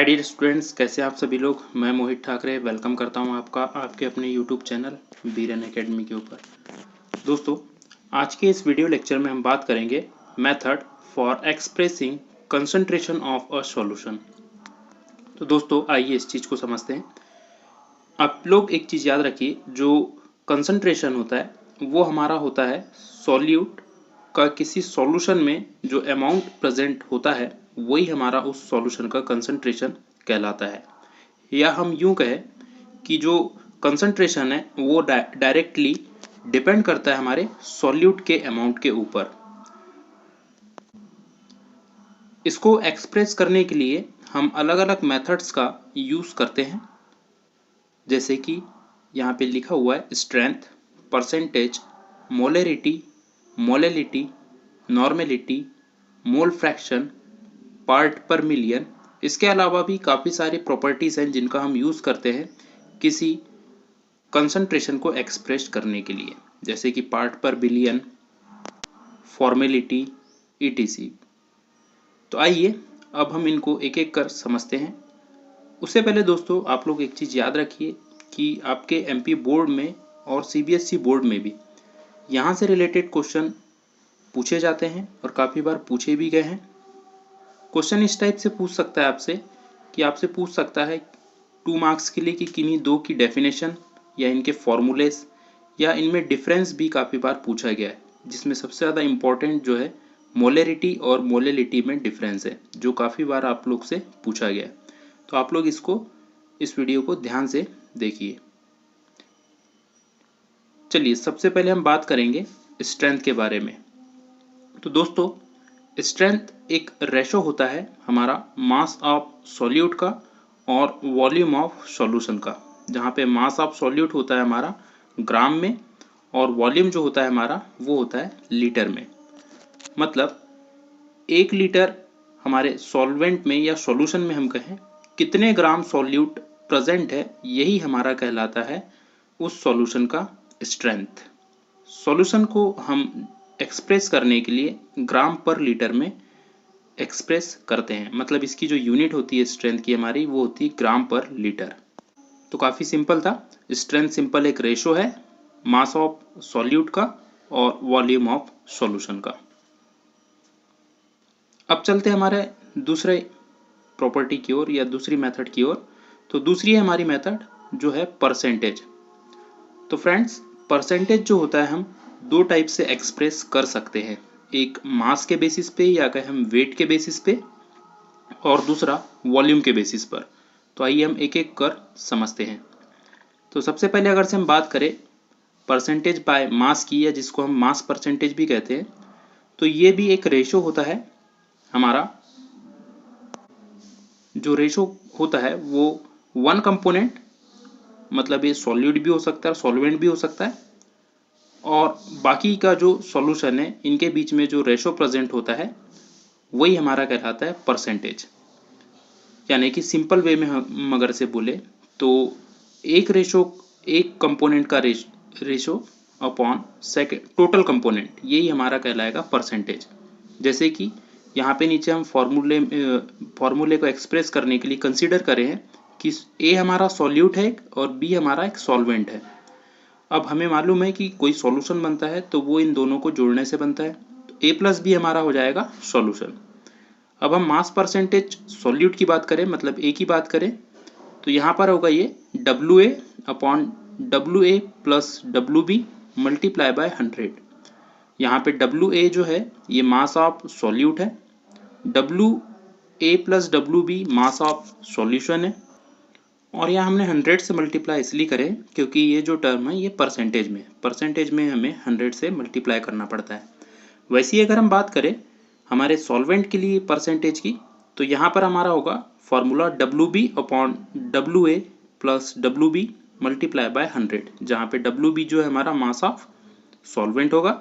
Hi dear students, कैसे आप सभी लोग। मैं मोहित ठाकरे वेलकम करता हूं आपका आपके अपने यूट्यूब चैनल बीरन एकेडमी के ऊपर। दोस्तों, आज के इस वीडियो लेक्चर में हम बात करेंगे method for expressing concentration of a solution. तो दोस्तों, आइए इस चीज़ को समझते हैं। आप लोग एक चीज़ याद रखिए, जो कंसंट्रेशन होता है वो हमारा होता है सॉल्यूट का किसी सॉल्यूशन में जो अमाउंट प्रेजेंट होता है वही हमारा उस सॉल्यूशन का कंसंट्रेशन कहलाता है। या हम यूं कहें कि जो कंसंट्रेशन है वो डायरेक्टली डिपेंड करता है हमारे सॉल्यूट के अमाउंट के ऊपर। इसको एक्सप्रेस करने के लिए हम अलग अलग मेथड्स का यूज़ करते हैं, जैसे कि यहाँ पे लिखा हुआ है strength, percentage, molarity, molality, normality, mole fraction, part पर मिलियन। इसके अलावा भी काफ़ी सारी प्रॉपर्टीज़ हैं जिनका हम यूज़ करते हैं किसी कंसंट्रेशन को एक्सप्रेस करने के लिए, जैसे कि पार्ट पर बिलियन, फॉर्मेलिटी, ईटीसी। तो आइए अब हम इनको एक एक कर समझते हैं। उससे पहले दोस्तों, आप लोग एक चीज़ याद रखिए कि आपके एमपी बोर्ड में और सीबीएसई बोर्ड में भी यहाँ से रिलेटेड क्वेश्चन पूछे जाते हैं और काफ़ी बार पूछे भी गए हैं। क्वेश्चन इस टाइप से पूछ सकता है आपसे कि आपसे पूछ सकता है 2 मार्क्स के लिए कि किन्हीं दो की डेफिनेशन या इनके फॉर्मूलेस या इनमें डिफरेंस भी काफ़ी बार पूछा गया है, जिसमें सबसे ज़्यादा इम्पोर्टेंट जो है मोलेरिटी और मोलेलिटी में डिफरेंस है, जो काफ़ी बार आप लोग से पूछा गया है। तो आप लोग इस वीडियो को ध्यान से देखिए। चलिए, सबसे पहले हम बात करेंगे स्ट्रेंथ के बारे में। तो दोस्तों, स्ट्रेंथ एक रेशो होता है हमारा मास ऑफ सॉल्यूट का और वॉल्यूम ऑफ सॉल्यूशन का, जहाँ पे मास ऑफ सॉल्यूट होता है हमारा ग्राम में और वॉल्यूम जो होता है हमारा वो होता है लीटर में। मतलब 1 लीटर हमारे सॉल्वेंट में या सॉल्यूशन में हम कहें कितने ग्राम सॉल्यूट प्रेजेंट है, यही हमारा कहलाता है उस सॉल्यूशन का स्ट्रेंथ। सॉल्यूशन को हम एक्सप्रेस करने के लिए ग्राम पर लीटर में एक्सप्रेस करते हैं। मतलब इसकी जो यूनिट होती है स्ट्रेंथ की हमारी, वो होती है ग्राम पर लीटर। तो काफ़ी सिंपल था। स्ट्रेंथ सिंपल एक रेशो है मास ऑफ सॉल्यूट का और वॉल्यूम ऑफ सॉल्यूशन का। अब चलते हैं हमारे दूसरे प्रॉपर्टी की ओर या दूसरी मेथड की ओर। तो दूसरी है हमारी मेथड जो है परसेंटेज। तो फ्रेंड्स, परसेंटेज जो होता है हम दो टाइप से एक्सप्रेस कर सकते हैं, एक मास के बेसिस पे या कहें हम वेट के बेसिस पे, और दूसरा वॉल्यूम के बेसिस पर। तो आइए हम एक एक कर समझते हैं। तो सबसे पहले अगर से हम बात करें परसेंटेज बाय मास की, या जिसको हम मास परसेंटेज भी कहते हैं, तो ये भी एक रेशो होता है हमारा। जो रेशो होता है वो 1 कंपोनेंट, मतलब ये सॉल्यूट भी हो सकता है, सॉल्वेंट भी हो सकता है, और बाकी का जो सॉल्यूशन है इनके बीच में जो रेशो प्रेजेंट होता है वही हमारा कहलाता है परसेंटेज। यानी कि सिंपल वे में हम अगर से बोले तो एक कंपोनेंट का ratio upon second total component, यही हमारा कहलाएगा परसेंटेज। जैसे कि यहाँ पे नीचे हम फॉर्मूले को एक्सप्रेस करने के लिए कंसीडर करें हैं कि ए हमारा सॉल्यूट है और बी हमारा एक सॉल्वेंट है। अब हमें मालूम है कि कोई सॉल्यूशन बनता है तो वो इन दोनों को जोड़ने से बनता है, तो ए प्लस बी हमारा हो जाएगा सॉल्यूशन। अब हम मास परसेंटेज सॉल्यूट की बात करें, मतलब ए की बात करें, तो यहाँ पर होगा ये W A upon W A plus W B multiply by 100। यहाँ पे डब्ल्यू ए जो है ये मास ऑफ सॉल्यूट है, W A plus W B mass of solution है, और यहाँ हमने 100 से मल्टीप्लाई इसलिए करें क्योंकि ये जो टर्म है ये परसेंटेज में हमें 100 से मल्टीप्लाई करना पड़ता है। वैसे ही अगर हम बात करें हमारे सॉल्वेंट के लिए परसेंटेज की, तो यहाँ पर हमारा होगा formula W B upon W A plus W B multiply by 100, जहाँ पे डब्ल्यू बी जो है हमारा मास ऑफ सॉल्वेंट होगा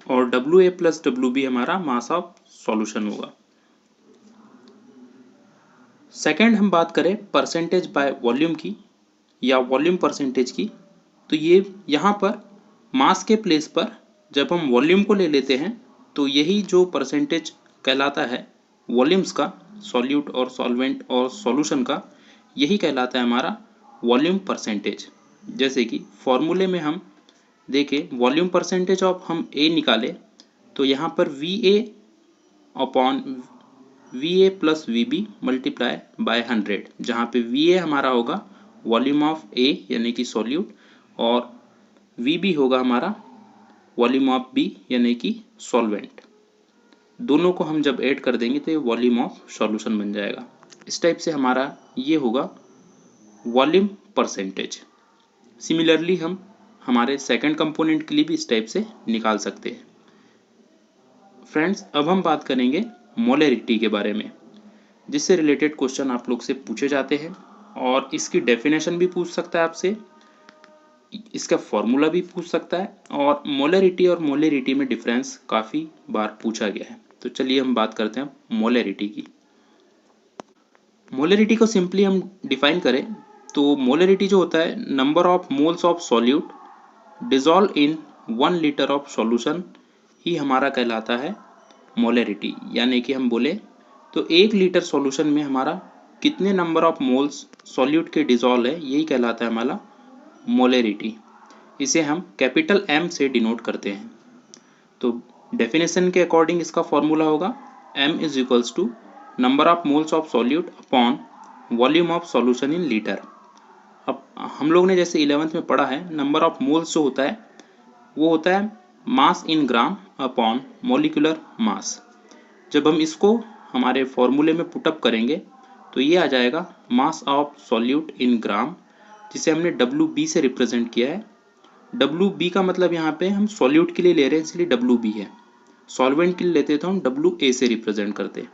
और W A plus W B हमारा मास ऑफ सॉल्यूशन होगा। सेकेंड हम बात करें परसेंटेज बाय वॉल्यूम की या वॉल्यूम परसेंटेज की, तो ये यहाँ पर मास के प्लेस पर जब हम वॉल्यूम को ले लेते हैं तो यही जो परसेंटेज कहलाता है वॉल्यूम्स का, सॉल्यूट और सॉल्वेंट और सॉल्यूशन का, यही कहलाता है हमारा वॉल्यूम परसेंटेज। जैसे कि फॉर्मूले में हम देखें वॉल्यूम परसेंटेज ऑफ हम ए निकाले तो यहाँ पर V A upon V A plus V B multiply by 100, जहाँ पे वी ए हमारा होगा वॉल्यूम ऑफ ए यानी कि सॉल्यूट और वी बी होगा हमारा वॉल्यूम ऑफ बी यानी कि सॉल्वेंट। दोनों को हम जब ऐड कर देंगे तो ये वॉल्यूम ऑफ सॉल्यूशन बन जाएगा। इस टाइप से हमारा ये होगा वॉल्यूम परसेंटेज। सिमिलरली हम हमारे सेकंड कंपोनेंट के लिए भी इस टाइप से निकाल सकते हैं। फ्रेंड्स, अब हम बात करेंगे मोलरिटी के बारे में, जिससे रिलेटेड क्वेश्चन आप लोग से पूछे जाते हैं और इसकी डेफिनेशन भी पूछ सकता है आपसे, इसका फॉर्मूला भी पूछ सकता है और मोलरिटी में डिफरेंस काफ़ी बार पूछा गया है। तो चलिए हम बात करते हैं मोलरिटी की। मोलरिटी को सिंपली हम डिफाइन करें तो मोलरिटी जो होता है number of moles of solute dissolve in 1 litre of solution ही हमारा कहलाता है मोलरिटी। यानी कि हम बोले तो 1 लीटर सॉल्यूशन में हमारा कितने नंबर ऑफ मोल्स सॉल्यूट के डिजॉल्व है, यही कहलाता है हमारा मोलरिटी। इसे हम कैपिटल एम से डिनोट करते हैं। तो डेफिनेशन के अकॉर्डिंग इसका फॉर्मूला होगा m is equals to number of moles of solute upon volume of solution in litre. अब हम लोग ने जैसे 11th में पढ़ा है नंबर ऑफ मोल्स जो होता है वो होता है मास इन ग्राम अपॉन मॉलिक्यूलर मास। जब हम इसको हमारे फॉर्मूले में पुटअप करेंगे तो ये आ जाएगा मास ऑफ सॉल्यूट इन ग्राम, जिसे हमने WB से रिप्रेजेंट किया है। WB का मतलब यहाँ पे हम सॉल्यूट के लिए ले रहे हैं इसलिए WB है, सॉल्वेंट के लिए लेते तो हम WA से रिप्रेजेंट करते।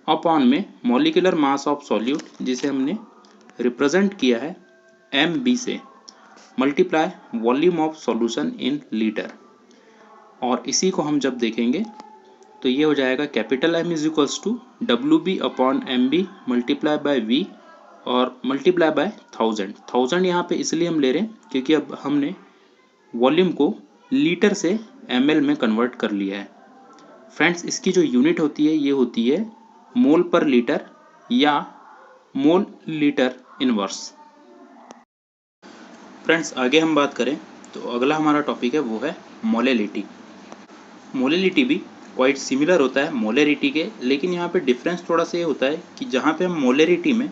अपॉन में मॉलिक्यूलर मास ऑफ सॉल्यूट जिसे हमने रिप्रेजेंट किया है MB से, multiply volume of solution in litre. और इसी को हम जब देखेंगे तो ये हो जाएगा capital M is equals to WB upon MB multiply by V और मल्टीप्लाई बाय 1000 यहाँ पे इसलिए हम ले रहे हैं क्योंकि अब हमने वॉल्यूम को लीटर से ml में कन्वर्ट कर लिया है। फ्रेंड्स, इसकी जो यूनिट होती है ये होती है मोल पर लीटर या मोल लीटर इनवर्स। फ्रेंड्स, आगे हम बात करें तो अगला हमारा टॉपिक है वो है मोलरिटी। मोलरिटी भी क्वाइट सिमिलर होता है मोलरिटी के, लेकिन यहाँ पे डिफरेंस थोड़ा सा ये होता है कि जहाँ पे हम मोलरिटी में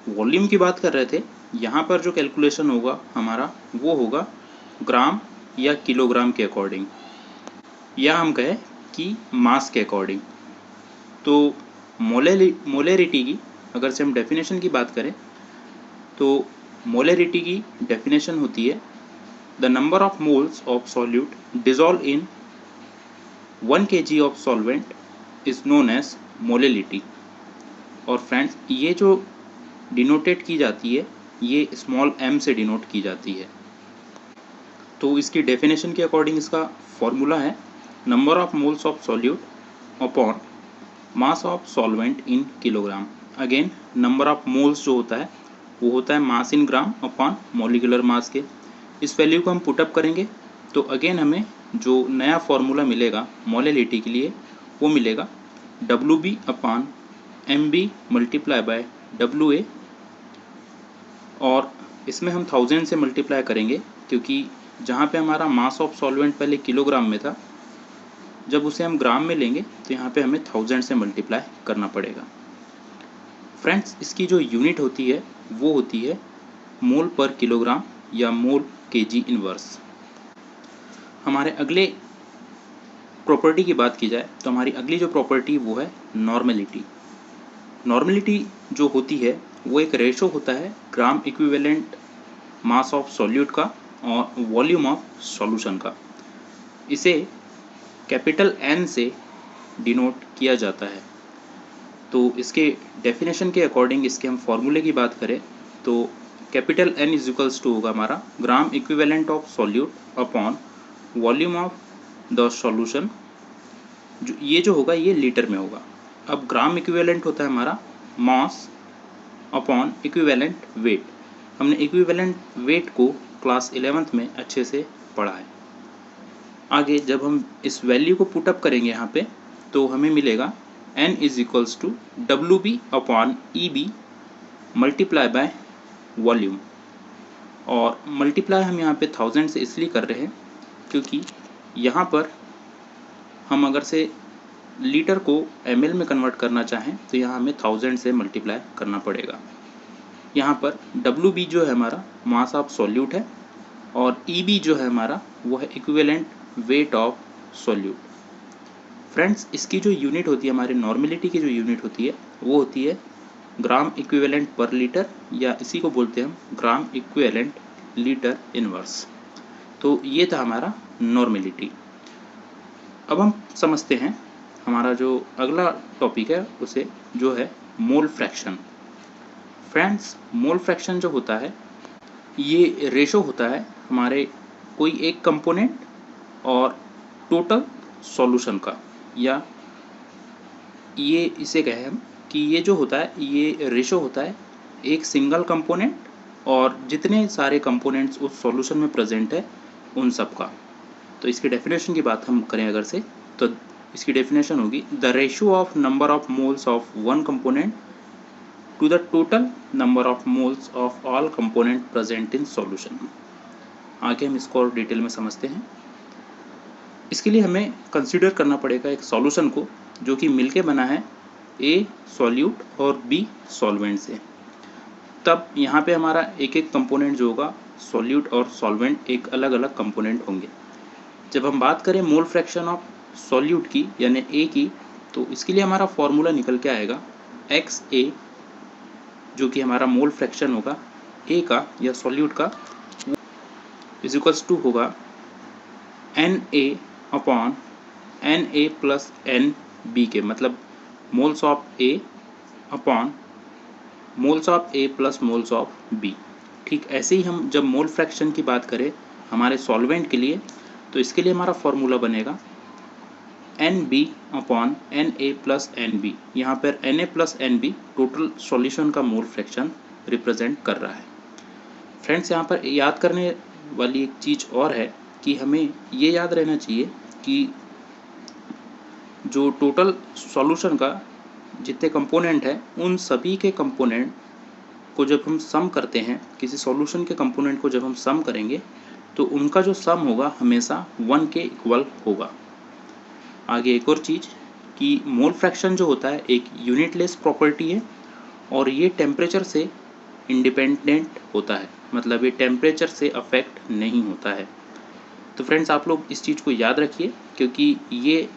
वॉल्यूम की बात कर रहे थे, यहाँ पर जो कैलकुलेशन होगा हमारा वो होगा ग्राम या किलोग्राम के अकॉर्डिंग, या हम कहें कि मास के अकॉर्डिंग। तो मोलरिटी की अगर से हम डेफिनेशन की बात करें तो मोलरिटी की डेफिनेशन होती है the number of moles of solute dissolve in 1 kg of solvent is known as molarity. और फ्रेंड्स, ये जो डिनोटेट की जाती है ये स्मॉल m से डिनोट की जाती है। तो इसकी डेफिनेशन के अकॉर्डिंग इसका फॉर्मूला है number of moles of solute upon mass of solvent in kilogram. Again number of moles जो होता है वो होता है मास इन ग्राम अपॉन मॉलिक्यूलर मास के। इस वैल्यू को हम पुटअप करेंगे तो अगेन हमें जो नया फॉर्मूला मिलेगा मोलरिटी के लिए वो मिलेगा WB upon MB multiply bye WA, और इसमें हम 1000 से मल्टीप्लाई करेंगे क्योंकि जहाँ पे हमारा मास ऑफ सॉल्वेंट पहले किलोग्राम में था, जब उसे हम ग्राम में लेंगे तो यहाँ पे हमें 1000 से मल्टीप्लाई करना पड़ेगा। फ्रेंड्स, इसकी जो यूनिट होती है वो होती है मोल पर किलोग्राम या मोल kg इनवर्स। हमारे अगले प्रॉपर्टी की बात की जाए तो हमारी अगली जो प्रॉपर्टी वो है नॉर्मेलिटी। नॉर्मेलिटी जो होती है वो एक रेशो होता है gram equivalent mass of solute का और वॉल्यूम ऑफ सॉल्यूशन का। इसे कैपिटल N से डिनोट किया जाता है। तो इसके डेफिनेशन के अकॉर्डिंग इसके हम फॉर्मूले की बात करें तो capital N is equals to होगा हमारा gram equivalent of solute upon volume of the solution. ये जो होगा ये लीटर में होगा। अब ग्राम इक्विवेलेंट होता है हमारा मास अपॉन इक्विवेलेंट वेट। हमने इक्विवेलेंट वेट को क्लास 11th में अच्छे से पढ़ा है। आगे जब हम इस वैल्यू को पुटअप करेंगे यहाँ पे तो हमें मिलेगा N is equals to WB upon EB multiply by volume. और मल्टीप्लाई हम यहाँ पे 1000 से इसलिए कर रहे हैं क्योंकि यहाँ पर हम अगर से लीटर को ml में कन्वर्ट करना चाहें तो यहाँ हमें 1000 से मल्टीप्लाई करना पड़ेगा। यहाँ पर WB जो है हमारा मास ऑफ सॉल्यूट है और EB जो है हमारा वो है equivalent weight of solute. Friends, इसकी जो यूनिट होती है, हमारे नॉर्मेलिटी की जो यूनिट होती है वो होती है ग्राम इक्विवेलेंट पर लीटर, या इसी को बोलते हैं हम ग्राम इक्विवेलेंट लीटर इनवर्स। तो ये था हमारा नॉर्मेलिटी। अब हम समझते हैं हमारा जो अगला टॉपिक है उसे, जो है mole fraction. Friends, mole fraction जो होता है ये रेशो होता है हमारे कोई एक कंपोनेंट और टोटल सॉल्यूशन का, या ये इसे कहें हम कि ये जो होता है ये रेशो होता है एक सिंगल कंपोनेंट और जितने सारे कंपोनेंट्स उस सॉल्यूशन में प्रेजेंट है उन सब का। तो इसकी डेफिनेशन की बात हम करें अगर से, तो इसकी डेफिनेशन होगी the ratio of number of moles of one component to the total number of moles of all component present in solution. आगे हम इसको और डिटेल में समझते हैं। इसके लिए हमें कंसीडर करना पड़ेगा एक सॉल्यूशन को जो कि मिलके बना है A सॉल्यूट और B सॉल्वेंट से। तब यहाँ पे हमारा एक एक कंपोनेंट जो होगा सॉल्यूट और सॉल्वेंट एक अलग अलग कंपोनेंट होंगे। जब हम बात करें मोल फ्रैक्शन ऑफ सॉल्यूट की यानी A की, तो इसके लिए हमारा फॉर्मूला निकल के आएगा XA, जो कि हमारा मोल फ्रैक्शन होगा A का या सॉल्यूट का, इज इक्वल्स टू होगा Na upon Na plus Nb के, मतलब moles of A upon moles of A plus moles of B। ठीक ऐसे ही हम जब मोल फ्रैक्शन की बात करें हमारे सॉल्वेंट के लिए, तो इसके लिए हमारा फॉर्मूला बनेगा Nb upon Na plus Nb। यहाँ पर Na plus Nb total solution का मोल फ्रैक्शन रिप्रेजेंट कर रहा है। फ्रेंड्स, यहाँ पर याद करने वाली एक चीज़ और है कि हमें ये याद रहना चाहिए कि जो टोटल सॉल्यूशन का जितने कंपोनेंट हैं उन सभी के कंपोनेंट को जब हम सम करते हैं, किसी सॉल्यूशन के कंपोनेंट को जब हम सम करेंगे तो उनका जो सम होगा हमेशा 1 के इक्वल होगा। आगे एक और चीज़ कि मोल फ्रैक्शन जो होता है एक यूनिटलेस प्रॉपर्टी है और ये टेम्परेचर से इंडिपेंडेंट होता है, मतलब ये टेम्परेचर से अफेक्ट नहीं होता है। तो फ्रेंड्स, आप लोग इस चीज़ को याद रखिए क्योंकि ये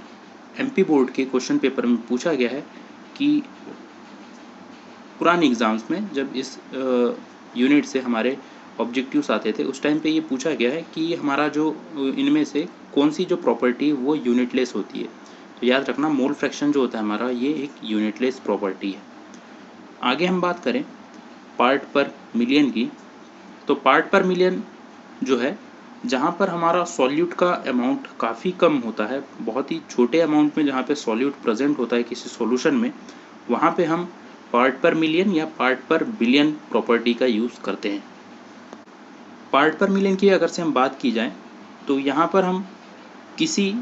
MP बोर्ड के क्वेश्चन पेपर में पूछा गया है कि पुराने एग्ज़ाम्स में जब इस यूनिट से हमारे ऑब्जेक्टिव्स आते थे उस टाइम पे ये पूछा गया है कि हमारा जो इनमें से कौन सी जो प्रॉपर्टी है वो यूनिटलेस होती है। तो याद रखना मोल फ्रैक्शन जो होता है हमारा ये एक यूनिटलेस प्रॉपर्टी है। आगे हम बात करें पार्ट पर मिलियन की, तो पार्ट पर मिलियन जो है जहाँ पर हमारा सॉल्यूट का अमाउंट काफ़ी कम होता है, बहुत ही छोटे अमाउंट में जहाँ पे सॉल्यूट प्रेजेंट होता है किसी सॉल्यूशन में, वहाँ पे हम पार्ट पर मिलियन या पार्ट पर बिलियन प्रॉपर्टी का यूज़ करते हैं। पार्ट पर मिलियन की अगर से हम बात की जाए तो यहाँ पर हम किसी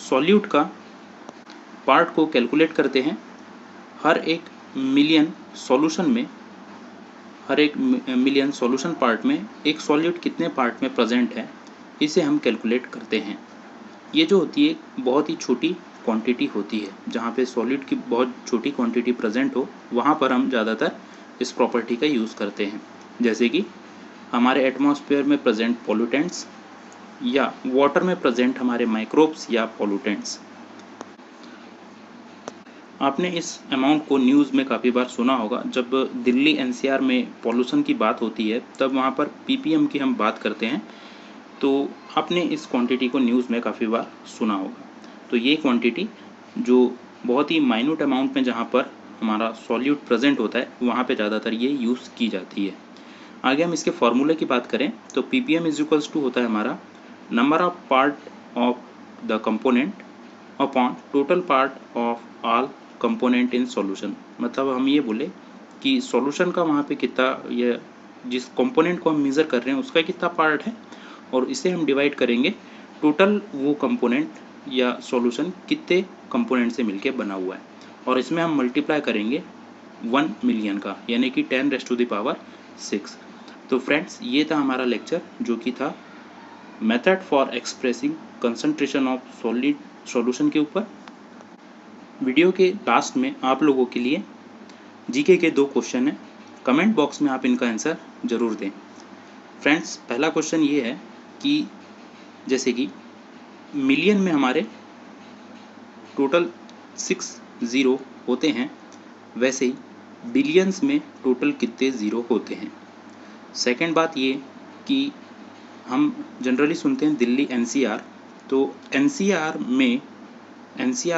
सॉल्यूट का पार्ट को कैलकुलेट करते हैं। हर एक मिलियन सॉल्यूशन में, हर एक मिलियन सॉल्यूशन पार्ट में एक सॉल्यूट कितने पार्ट में प्रेजेंट है इसे हम कैलकुलेट करते हैं। ये जो होती है बहुत ही छोटी क्वांटिटी होती है, जहाँ पे सॉल्यूट की बहुत छोटी क्वांटिटी प्रेजेंट हो वहाँ पर हम ज़्यादातर इस प्रॉपर्टी का यूज़ करते हैं। जैसे कि हमारे एटमॉस्फेयर में प्रेजेंट पॉल्यूटेंट्स या वाटर में प्रेजेंट हमारे माइक्रोब्स या पॉल्यूटेंट्स। आपने इस अमाउंट को न्यूज़ में काफ़ी बार सुना होगा। जब दिल्ली NCR में पॉल्यूशन की बात होती है तब वहाँ पर ppm की हम बात करते हैं, तो आपने इस क्वांटिटी को न्यूज़ में काफ़ी बार सुना होगा। तो ये क्वांटिटी जो बहुत ही माइन्यूट अमाउंट में जहाँ पर हमारा सॉल्यूट प्रेजेंट होता है वहाँ पे ज़्यादातर ये यूज़ की जाती है। आगे हम इसके फॉर्मूले की बात करें तो ppm इज इक्वल्स टू होता है हमारा number of part of the component upon total part of all component in solution. मतलब हम ये बोले कि सॉल्यूशन का वहाँ पे कितना, ये जिस कंपोनेंट को हम मेज़र कर रहे हैं उसका कितना पार्ट है और इसे हम डिवाइड करेंगे टोटल वो कंपोनेंट या सॉल्यूशन कितने कंपोनेंट से मिलके बना हुआ है। और इसमें हम मल्टीप्लाई करेंगे 1 मिलियन का, यानी कि 10⁻⁶। तो फ्रेंड्स ये था हमारा लेक्चर जो कि था method for expressing concentration of solid solution के ऊपर। वीडियो के लास्ट में आप लोगों के लिए जीके के 2 क्वेश्चन हैं, कमेंट बॉक्स में आप इनका आंसर ज़रूर दें। फ्रेंड्स पहला क्वेश्चन ये है कि जैसे कि मिलियन में हमारे टोटल 6 ज़ीरो होते हैं, वैसे ही बिलियंस में टोटल कितने ज़ीरो होते हैं। सेकंड बात ये कि हम जनरली सुनते हैं दिल्ली एनसीआर, तो एनसीआर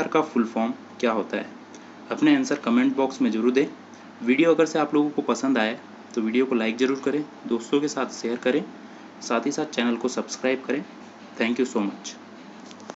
का फुल फॉर्म क्या होता है। अपने आंसर कमेंट बॉक्स में ज़रूर दें। वीडियो अगर से आप लोगों को पसंद आए तो वीडियो को लाइक ज़रूर करें, दोस्तों के साथ शेयर करें, साथ ही साथ चैनल को सब्सक्राइब करें। Thank you so much.